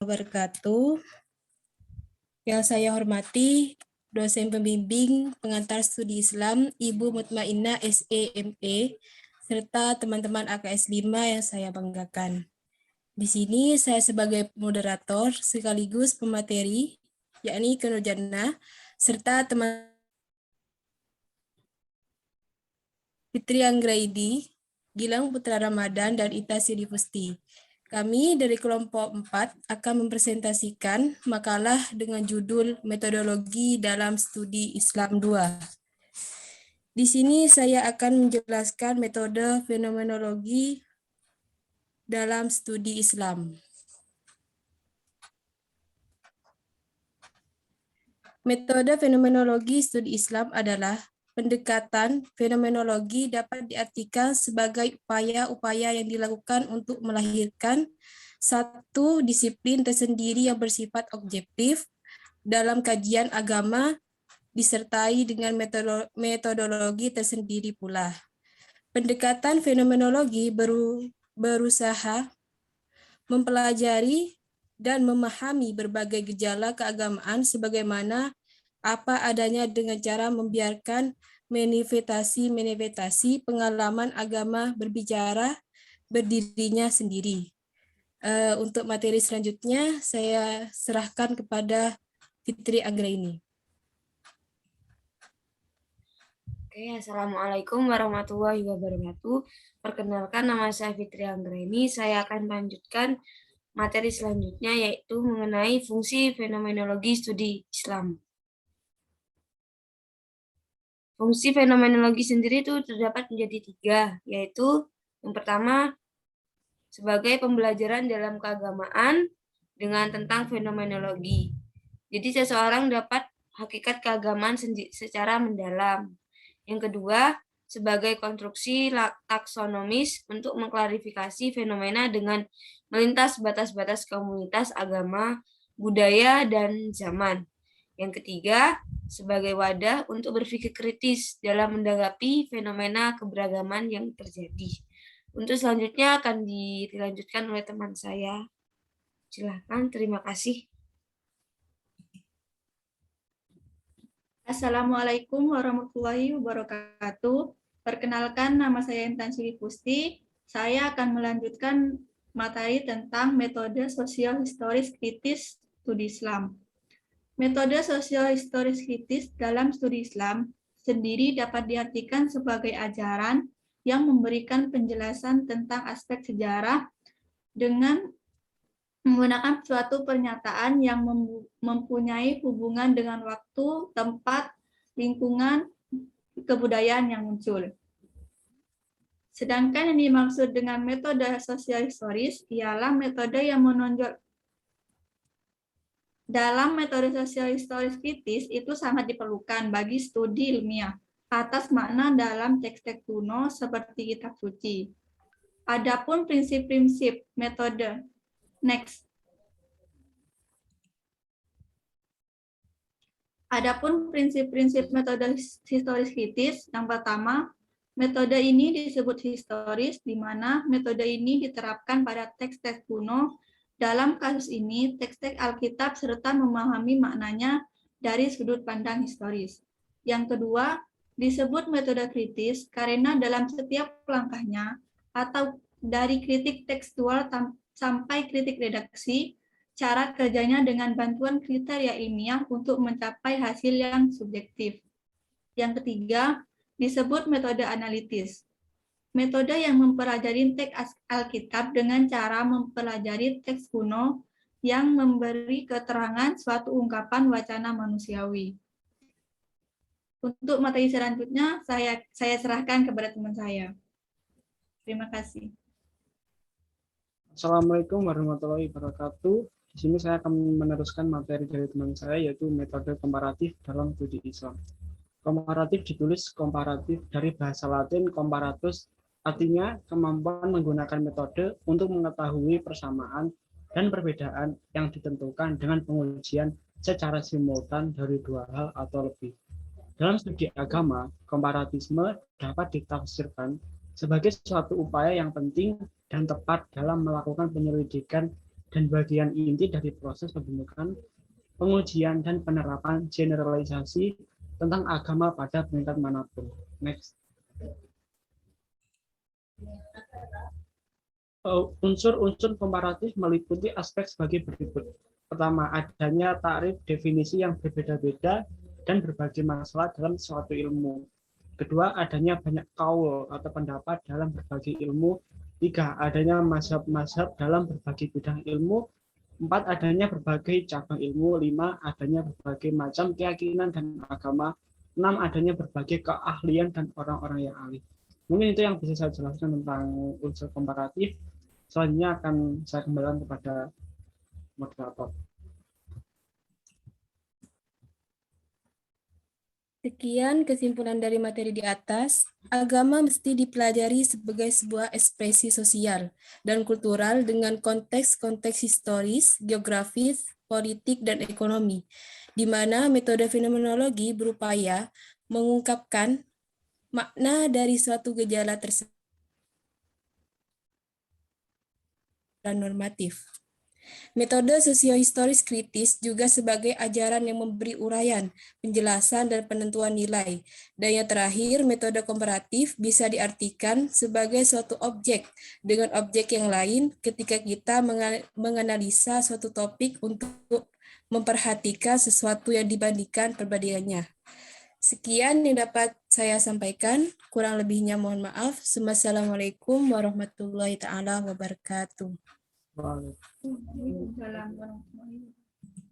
wabarakatuh. Yang saya hormati dosen pembimbing pengantar studi Islam Ibu Mutmainnah SEME serta teman-teman AKS 5 yang saya banggakan. Di sini saya sebagai moderator sekaligus pemateri yakni Kak Nurjannah serta teman Fitri Anggraidi, Gilang Putra Ramadan, dan Ita Sidi Fusti. Kami dari kelompok 4 akan mempresentasikan makalah dengan judul Metodologi dalam Studi Islam 2. Di sini saya akan menjelaskan metode fenomenologi dalam studi Islam. Metode fenomenologi studi Islam adalah pendekatan fenomenologi dapat diartikan sebagai upaya-upaya yang dilakukan untuk melahirkan satu disiplin tersendiri yang bersifat objektif dalam kajian agama disertai dengan metodologi tersendiri pula. Pendekatan fenomenologi berusaha mempelajari dan memahami berbagai gejala keagamaan sebagaimana apa adanya dengan cara membiarkan manifestasi pengalaman agama berbicara berdirinya sendiri. Untuk materi selanjutnya saya serahkan kepada Fitri Anggraini. Assalamualaikum warahmatullahi wabarakatuh. Perkenalkan, nama saya Fitri Anggraini. Saya akan melanjutkan materi selanjutnya, yaitu mengenai fungsi fenomenologi studi Islam. Fungsi fenomenologi sendiri itu terdapat menjadi 3, yaitu yang pertama, sebagai pembelajaran dalam keagamaan dengan tentang fenomenologi. Jadi seseorang dapat hakikat keagamaan secara mendalam. Yang kedua, sebagai konstruksi taksonomis untuk mengklarifikasi fenomena dengan melintas batas-batas komunitas agama, budaya, dan zaman. Yang ketiga, sebagai wadah untuk berpikir kritis dalam menanggapi fenomena keberagaman yang terjadi. Untuk selanjutnya akan dilanjutkan oleh teman saya. Silakan, terima kasih. Assalamualaikum warahmatullahi wabarakatuh. Perkenalkan, nama saya Intan Sidi Fusti. Saya akan melanjutkan materi tentang metode sosio-historis kritis studi Islam. Metode sosio-historis kritis dalam studi Islam sendiri dapat diartikan sebagai ajaran yang memberikan penjelasan tentang aspek sejarah dengan menggunakan suatu pernyataan yang mempunyai hubungan dengan waktu, tempat, lingkungan, kebudayaan yang muncul. Sedangkan yang dimaksud dengan metode sosio-historis ialah metode yang menonjol. Dalam metode sosio-historis kritis itu sangat diperlukan bagi studi ilmiah atas makna dalam teks-teks kuno seperti kitab suci. Adapun prinsip-prinsip metode Adapun prinsip-prinsip metode historis kritis, yang pertama, metode ini disebut historis, di mana metode ini diterapkan pada teks-teks kuno. Dalam kasus ini, teks-teks Alkitab serta memahami maknanya dari sudut pandang historis. Yang kedua, disebut metode kritis karena dalam setiap langkahnya, atau dari kritik tekstual sampai kritik redaksi, cara kerjanya dengan bantuan kriteria ilmiah untuk mencapai hasil yang subjektif. Yang ketiga, disebut metode analitis. Metode yang mempelajari teks Alkitab dengan cara mempelajari teks kuno yang memberi keterangan suatu ungkapan wacana manusiawi. Untuk materi selanjutnya, saya serahkan kepada teman saya. Terima kasih. Assalamualaikum warahmatullahi wabarakatuh. Di sini saya akan meneruskan materi dari teman saya, yaitu metode komparatif dalam studi Islam. Komparatif ditulis komparatif dari bahasa Latin comparatus, artinya kemampuan menggunakan metode untuk mengetahui persamaan dan perbedaan yang ditentukan dengan pengujian secara simultan dari dua hal atau lebih. Dalam studi agama, komparatisme dapat ditafsirkan sebagai suatu upaya yang penting dan tepat dalam melakukan penyelidikan dan bagian inti dari proses pembentukan, pengujian, dan penerapan generalisasi tentang agama pada tingkat manapun. Next. Unsur-unsur komparatif meliputi aspek sebagai berikut. Pertama, adanya tarif definisi yang berbeda-beda dan berbagai masalah dalam suatu ilmu. Kedua, adanya banyak kaul atau pendapat dalam berbagai ilmu. Tiga, adanya mazhab-mazhab dalam berbagai bidang ilmu. Empat, adanya berbagai cabang ilmu. Lima, adanya berbagai macam keyakinan dan agama. Enam, adanya berbagai keahlian dan orang-orang yang ahli. Mungkin itu yang bisa saya jelaskan tentang unsur komparatif. Selanjutnya akan saya kembalikan kepada moderator. Sekian kesimpulan dari materi di atas. Agama mesti dipelajari sebagai sebuah ekspresi sosial dan kultural dengan konteks-konteks historis, geografis, politik, dan ekonomi, di mana metode fenomenologi berupaya mengungkapkan makna dari suatu gejala tersebut normatif. Metode sosiohistoris kritis juga sebagai ajaran yang memberi uraian, penjelasan, dan penentuan nilai. Dan yang terakhir, metode komparatif bisa diartikan sebagai suatu objek dengan objek yang lain ketika kita menganalisa suatu topik untuk memperhatikan sesuatu yang dibandingkan perbandingannya. Sekian yang dapat saya sampaikan, kurang lebihnya mohon maaf. Wassalamualaikum warahmatullahi taala wabarakatuh. Waalaikumsalam warahmatullahi wabarakatuh.